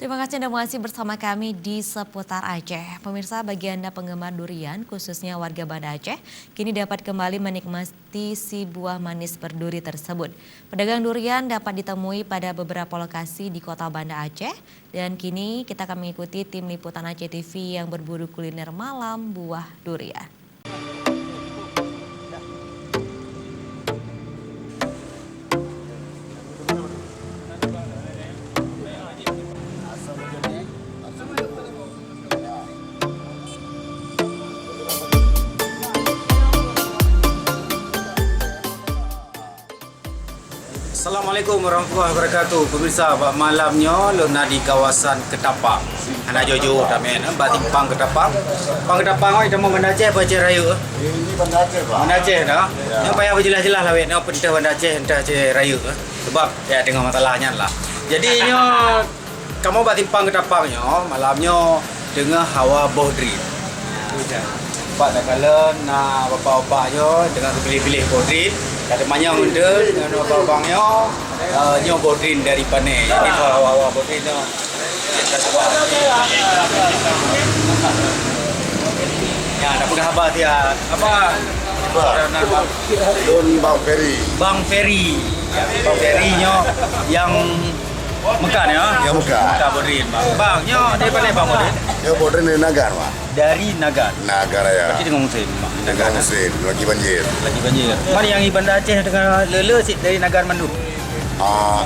Terima kasih Anda masih bersama kami di Seputar Aceh. Pemirsa, bagi Anda penggemar durian, khususnya warga Banda Aceh, kini dapat kembali menikmati si buah manis berduri tersebut. Pedagang durian dapat ditemui pada beberapa lokasi di kota Banda Aceh. Dan kini kita akan mengikuti tim liputan Aceh TV yang berburu kuliner malam buah durian. Assalamualaikum warahmatullahi wabarakatuh. Pemirsa, malamnya lona di kawasan Ketapang. Anak Jojo tamen, Batimpang Ketapang. Pang Ketapang oi temu Banda Aceh apa Aceh Raya? Ini Banda Aceh, Pak. Banda Aceh dah. Yang payah berjelas-jelas lah weh, apa entah Banda Aceh, entah Aceh Raya. Sebab ya tengok masalahnya lah. Jadi nya kamu Batimpang Ketapangnya malamnya dengan hawa bohdri. Pak tak kala nak bapak-bapaknya dengan pilih-pilih bohdri. Ada banyak benda dengan abang-abangnya nyo bodrin dari Panai. Jadi awal-awal bodrin tu. Ya, nak pegang khabar dia. Apa? Don Bang Ferry. Bang Ferry. Ya, Bang Ferry-nya yang Mekah ya? Ya, Mekah. Mekah bodrin, Bang. Bang, nyo dari Panai Bang bodrin? Ya, bodrin dari Nagar, Pak. Dari Nagar. Nagar ya. Berarti dengan musim, Bang. Nagar musim, lagi banjir. Lagi banjir. Mana yang Banda Aceh dengan lele sih dari Nagar Mandu?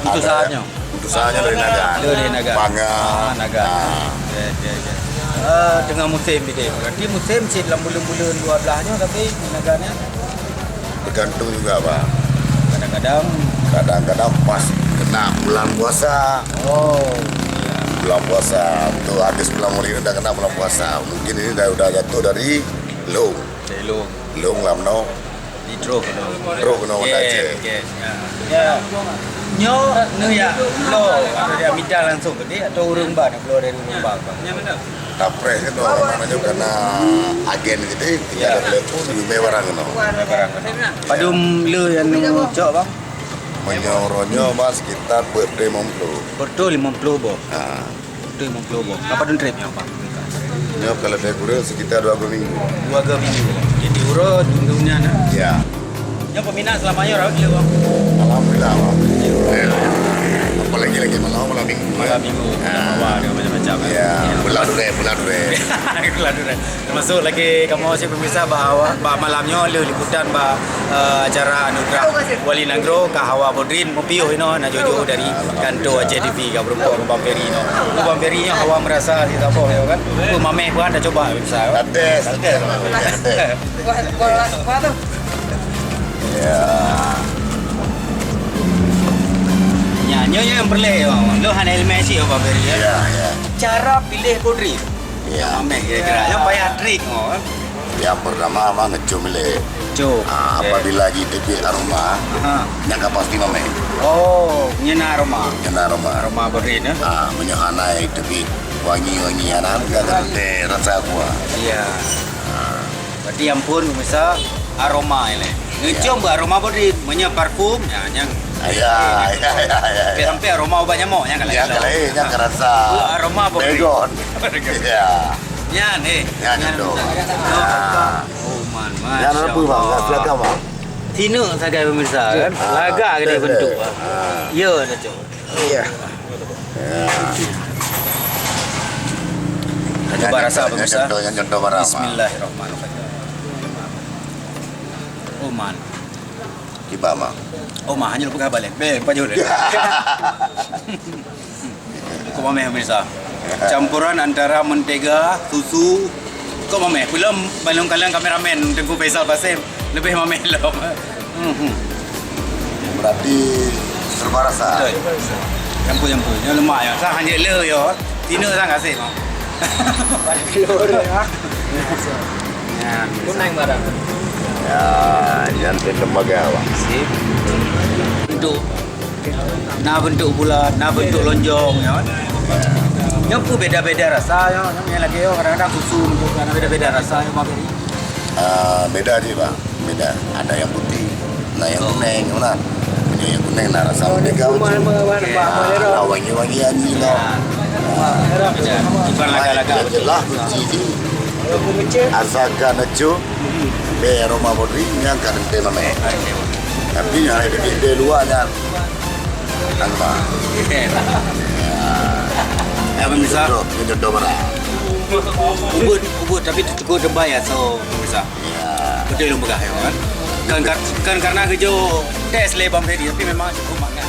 Itu saatnya. Utusannya dari Nagar. Dari Nagar. Bangga. Nagar. Dengan musim dia. Berarti musim sih dalam bulan-bulan 12-nya tapi Nagarnya Bergantung juga, Pak. kadang-kadang Pas kena bulan puasa. oh Bulan puasa. Untuk habis bulan Maulid udah kena bulan puasa. Mungkin ini udah jatuh dari Long. Celung Long lamno. di drop Terus kena Banda Aceh. ya nyo nu ya lo ada dia minta langsung ke dia atau urung ban keluar dari urung ban Tapres itu namanya karena agen gitu. Kita ada telepon juga barang kena. padum le yang cok bang Menyoronyo mas sekitar birthday Momplo. betul 50 boh Nah, betul 50 boh apa dun tripnya bang ini kalau saya kurang sekitar 2 minggu. 2 minggu jadi urut undungnya nah Ya, yang peminat selamanya rawat dia bang alhamdulillah. Apalagi malam minggu. malam minggu bawa dia macam-macam Ya, bulan dure. Itulah dure. Termasuk lagi kamu si pemirsa bahawa malamnya liputan acara anugerah Wali Nagro ke Hawa Bodrin Mopiuh ino nak jojo dari kantor Aceh TV ka berumpa Bang Ferry ino. Bang Ferry nya hawa merasa di apa ya kan. Mameh pun ada coba pemirsa. Tes. Ya, Nyanyi yang perleh lo hanya ilmu sih Bang Ferry ya. ya. Cara pilih Bodrin. Ya, Mameh kira-kira yang payah trik yang pertama mah ngecumile. Cuk. Apabila gitu di aroma, nyangka pasti mame. Oh, nyena aroma. Nyana aroma. Aroma Bodrin ya. Menyohanai tapi wangi-wangian agak gede rasa gua. Iya. Berarti yang pun bisa aroma ini. Ngecium aroma Bodrin, punya parfum ya yang Ya. sampai aroma obatnya mau yang Ya kali yang kerasa. Aroma Bodrin. Begon. Ya. Ya nih. Ya nyendo. Oh man, Jangan lupa bang, nggak selaka bang. Tino sagai pemirsa kan. Laga gede bentuk. Iya ada cok. Iya. Coba rasa pemirsa. Yang contoh barang. Bismillahirrahmanirrahim. Oh man. Kiba bang. Oh mah hanya lupa balik. Pajul. Kau mameh pemirsa. Campuran antara mentega, susu. Kau mameh. Belum balong kalian kameramen Tengku Faisal Basim lebih mameh lom. Berarti serba rasa. Campur. Yang lemak ya. Saya hanya le yo. Tina saya kasih. Kunang barang. Ya, jangan lembaga bang. Sip. Bentuk bulat, bentuk lonjong ya kan. Yang pun beda-beda rasa ya. Yang lagi yo kadang-kadang susu karena beda-beda rasa yang Bang Ferry. Beda sih bang, beda. Ada yang putih, nah yang kuning, mana? Ini yang kuning, nah rasa mentega. Wangi-wangian ni lah. Ikan laga-laga. Jelah kunci ini. Asalkan nejo, be Roma Bodri yang kan tema me. Tapi yang ada di luarnya, tanpa. Ya pemirsa. Itu dobra. Ubud tapi cukup debay ya so pemirsa. Ya. Betul yang megah ya kan. Kan karena kejo tes lebam tadi tapi memang cukup makan.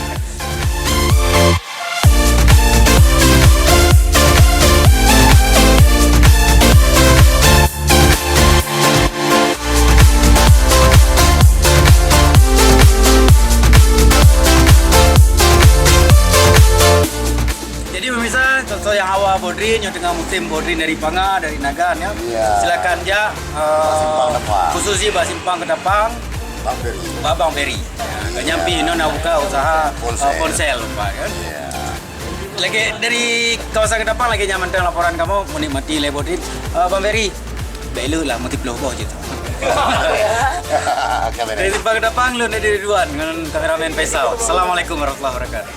Jadi pemirsa, contoh yang awal bodrin yang tengah musim bodrin dari Panga, dari Nagan ya. Iya. Silakan ya Simpang Kedapang. khususnya Simpang Kedapang, Bang Ferry. Babang Ferry. Ya, nyampi nak buka usaha ponsel Pak kan. Ya. Lagi dari kawasan Kedapang lagi nyaman dengan laporan kamu menikmati Le bodrin. Bang Ferry, belu lah multiple boh gitu. Dari Simpang Kedapang lu dari Ridwan dengan kameramen Faisal. Assalamualaikum warahmatullahi wabarakatuh.